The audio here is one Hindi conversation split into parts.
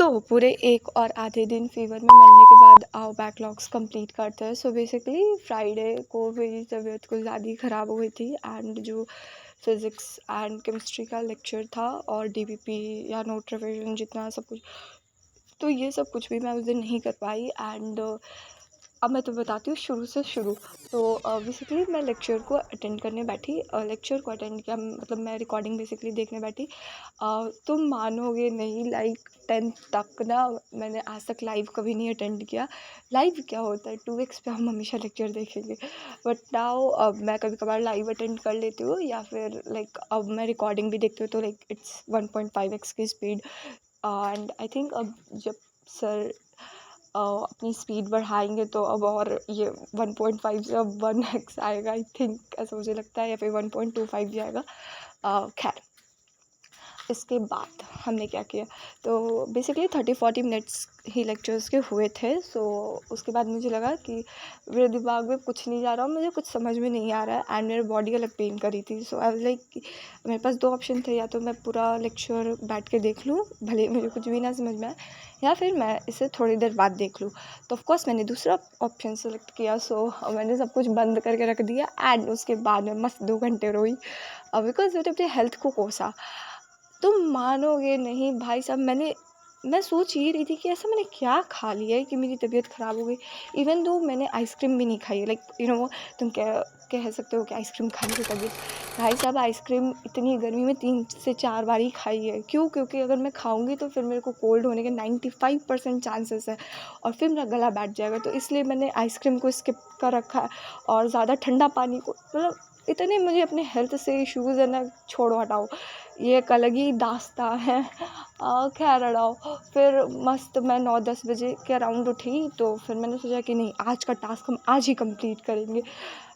तो पूरे 1 और आधे दिन फ़ीवर में मरने के बाद आओ बैकलॉग्स कंप्लीट करते हैं। सो बेसिकली फ्राइडे को मेरी तबीयत कुछ ज़्यादा ही ख़राब हो गई थी एंड जो फ़िज़िक्स एंड केमिस्ट्री का लेक्चर था और डीबीपी या नोट रिविज़न जितना सब कुछ, तो ये सब कुछ भी मैं उस दिन नहीं कर पाई एंड अब मैं तुम्हें बताती हूँ शुरू से शुरू। तो बेसिकली मैं लेक्चर को अटेंड करने बैठी, लेक्चर को अटेंड किया, मतलब मैं रिकॉर्डिंग बेसिकली देखने बैठी। तुम मानोगे नहीं, लाइक 10th तक ना मैंने आज तक लाइव कभी नहीं अटेंड किया। लाइव क्या होता है, 2x पे हम हमेशा लेक्चर देखेंगे, बट नाउ अब मैं कभी कभार लाइव अटेंड कर लेती हूँ या फिर लाइक अब मैं रिकॉर्डिंग भी देखती हूँ तो लाइक इट्स 1.5x की स्पीड। एंड आई थिंक अब जब सर अपनी स्पीड बढ़ाएंगे तो अब और ये 1.5 से अब 1x आएगा, आई थिंक, ऐसा मुझे लगता है, या फिर 1.25 जाएगा। खैर, इसके बाद हमने क्या किया, तो बेसिकली 30-40 मिनट्स ही लेक्चर्स के हुए थे। सो उसके बाद मुझे लगा कि मेरे दिमाग में कुछ नहीं जा रहा, मुझे कुछ समझ में नहीं आ रहा है एंड मेरे बॉडी अलग पेन कर रही थी। सो आई वाज लाइक, मेरे पास 2 ऑप्शन थे, या तो मैं पूरा लेक्चर बैठ के देख लूँ भले मुझे कुछ भी ना समझ में आए, या फिर मैं इसे थोड़ी देर बाद देख लूँ। तो ऑफकोर्स मैंने दूसरा ऑप्शन सेलेक्ट किया। सो मैंने सब कुछ बंद करके रख दिया एंड उसके बाद मैं मस्त 2 घंटे रोई बिकॉज मैंने अपने हेल्थ को कोसा। तुम मानोगे नहीं भाई साहब, मैं सोच ही रही थी कि ऐसा मैंने क्या खा लिया है कि मेरी तबीयत ख़राब हो गई। इवन दो मैंने आइसक्रीम भी नहीं खाई है, लाइक तुम कह सकते हो कि आइसक्रीम खाने की तबीयत। भाई साहब, आइसक्रीम इतनी गर्मी में 3 से 4 बार ही खाई है। क्यों? क्योंकि अगर मैं खाऊंगी तो फिर मेरे को कोल्ड होने के 95% चांसेस है और फिर मेरा गला बैठ जाएगा, तो इसलिए मैंने आइसक्रीम को स्किप कर रखा है। और ज़्यादा ठंडा पानी को, मतलब इतने मुझे अपने हेल्थ से इश्यूज़ है ना, छोड़ो हटाओ, ये एक अलग ही दास्तां है। खैर हटाओ। फिर मस्त मैं 9-10 बजे के अराउंड उठी, तो फिर मैंने सोचा कि नहीं, आज का टास्क हम आज ही कंप्लीट करेंगे।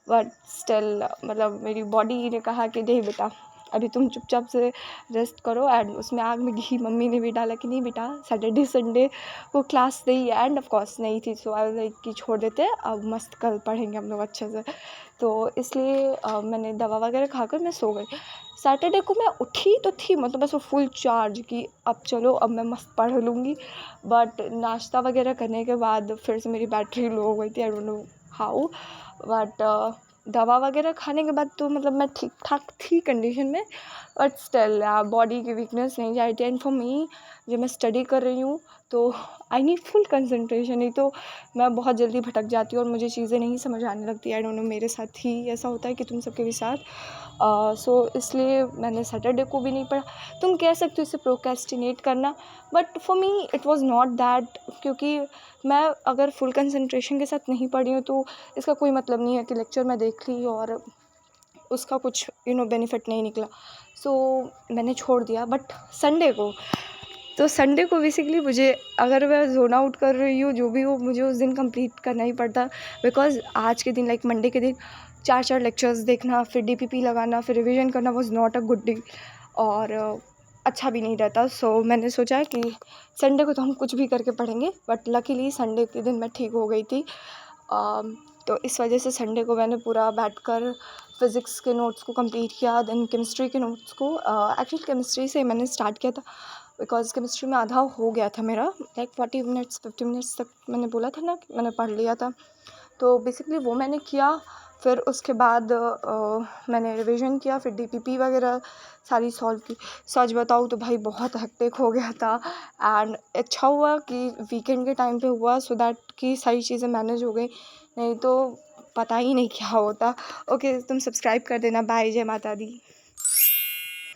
बट स्टिल मतलब मेरी बॉडी ने कहा कि नहीं बेटा, अभी तुम चुपचाप से रेस्ट करो। एंड उसमें आग में घी मम्मी ने भी डाला कि नहीं बेटा, सैटरडे संडे को क्लास नहीं है, एंड ऑफ कोर्स नहीं थी। सो आई वाज लाइक कि छोड़ देते हैं, अब मस्त कल पढ़ेंगे हम लोग अच्छे से। तो इसलिए मैंने दवा वगैरह खाकर मैं सो गई। सैटरडे को मैं उठी तो थी, मतलब बस वो फुल चार्ज की अब चलो अब मैं मस्त पढ़ लूँगी। बट नाश्ता वगैरह करने के बाद फिर से मेरी बैटरी लो हो गई थी, I don't know how. But दवा वगैरह खाने के बाद तो मतलब मैं ठीक ठाक थी कंडीशन में, बट स्टिल बॉडी की वीकनेस नहीं जा रही थी। एंड फॉर मी, जब मैं स्टडी कर रही हूँ तो आई नीड फुल कंसंट्रेशन, नहीं तो मैं बहुत जल्दी भटक जाती हूँ और मुझे चीज़ें नहीं समझ आने लगती। आई डोंट नो, मेरे साथ ही ऐसा होता है कि तुम सबके भी साथ। सो इसलिए मैंने सैटरडे को भी नहीं पढ़ा। तुम कह सकते हो इसे प्रोक्रेस्टिनेट करना, but for me it was not that, क्योंकि मैं अगर फुल कंसंट्रेशन के साथ नहीं पढ़ी हूँ तो इसका कोई मतलब नहीं है कि लेक्चर मैं देख ली और उसका कुछ बेनिफिट नहीं निकला। सो मैंने छोड़ दिया। बट संडे को बेसिकली मुझे, अगर मैं जोन आउट कर रही हूँ जो भी हो, मुझे उस दिन कंप्लीट करना ही पड़ता, बिकॉज आज के दिन लाइक मंडे के दिन 4 लेक्चर्स देखना, फिर डीपीपी लगाना, फिर रिवीजन करना was not a good deal और अच्छा भी नहीं रहता। सो मैंने सोचा कि संडे को तो हम कुछ भी करके पढ़ेंगे। बट लकीली संडे के दिन मैं ठीक हो गई थी। तो इस वजह से संडे को मैंने पूरा बैठकर फिज़िक्स के नोट्स को कंप्लीट किया, देन केमिस्ट्री के नोट्स को। एक्चुअली केमिस्ट्री से मैंने स्टार्ट किया था बिकॉज केमिस्ट्री में आधा हो गया था मेरा, लाइक 40 मिनट्स 50 मिनट्स तक मैंने बोला था ना कि मैंने पढ़ लिया था। तो बेसिकली वो मैंने किया। फिर उसके बाद मैंने रिवीजन किया, फिर डीपीपी वगैरह सारी सॉल्व की। सच बताऊँ तो भाई बहुत हेक्टिक हो गया था एंड अच्छा हुआ कि वीकेंड के टाइम पे हुआ, सो दैट कि सारी चीज़ें मैनेज हो गई, नहीं तो पता ही नहीं क्या होता। ओके, तुम सब्सक्राइब कर देना। बाय, जय माता दी।